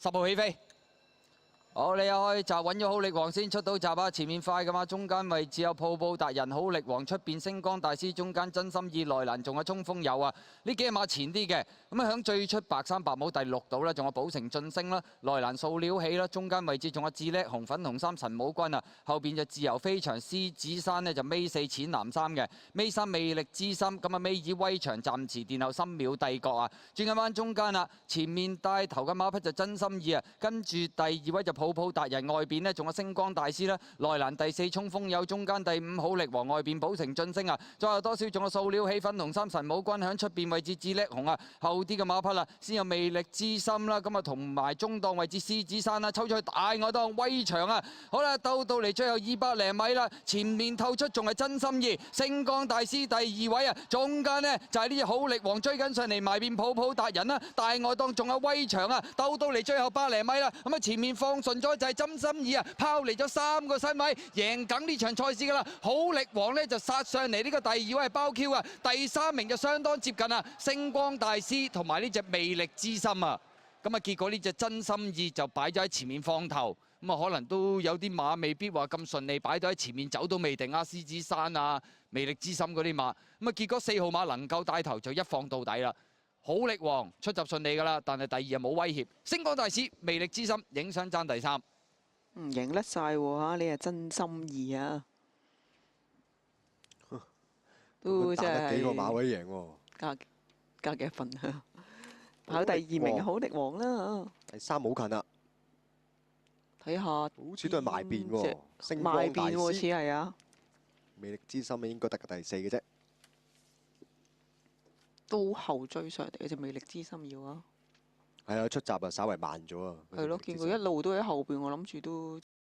10號起飛。好，你又開閘揾咗好力王先出到閘啊！前面快噶嘛，中間位置有泡泡達人、好力王，出邊星光大師，中間真心意內蘭，仲有衝鋒友啊！呢幾隻馬前啲嘅，咁啊響最出白衫白帽第6度啦，仲有寶城晉升啦，內蘭掃料起啦，中間位置仲有智叻紅粉紅衫陳武軍啊，後邊就自由飛翔獅子山呢，就尾4淺藍衫嘅，尾3魅力之心，咁啊尾2威長暫時殿後深秒帝國啊，轉緊彎中間啦，前面帶頭嘅馬匹就真心意啊，跟住第2位就泡泡達人，外邊呢仲有星光大師啦，內欄第4衝鋒友，中間第5好力王，外邊寶城晉升啊，再有多少仲有塑料起粉紅衫神武軍響出邊位置智叻紅啊，後啲嘅馬匹啦，先有魅力之心啦，咁啊同埋中檔位置獅子山啦，抽出去大外檔威長啊，好啦，鬥到嚟最後200零米啦，前面透出仲係真心意，星光大師第2位啊，中間呢就係呢隻好力王追緊上嚟埋邊泡泡達人啦，大外檔仲有威長啊，鬥到嚟最後100零米啦，咁啊前面放順咗就係真心意啊，拋離咗3個身位，贏緊呢場賽事噶啦。好力王呢就殺上嚟呢個第2位係包 Q 啊，第3名就相當接近啊，星光大師同埋呢隻魅力之心啊。咁啊結果呢隻真心意就擺咗喺前面放頭，咁啊可能都有啲馬未必話咁順利擺到喺前面走都未定啊，獅子山啊、魅力之心嗰啲馬，咁啊結果4號馬能夠帶頭就一放到底啦。好力王出閘順利噶啦，但係第2又冇威脅。星光大師、魅力之心影相爭第3。贏甩晒喎嚇！你係真心意啊，都真係幾個馬位贏喎。加幾分啊！跑第2名好力王啦，第3好近啦，睇下好似都係埋邊喎。星光埋大邊喎，似師、係啊，魅力之心應該得個第4嘅啫。都後追上嚟嘅隻魅力之心要啊，係啊，出閘啊，稍為慢咗啊。係咯，見佢一路都喺後邊，我諗住都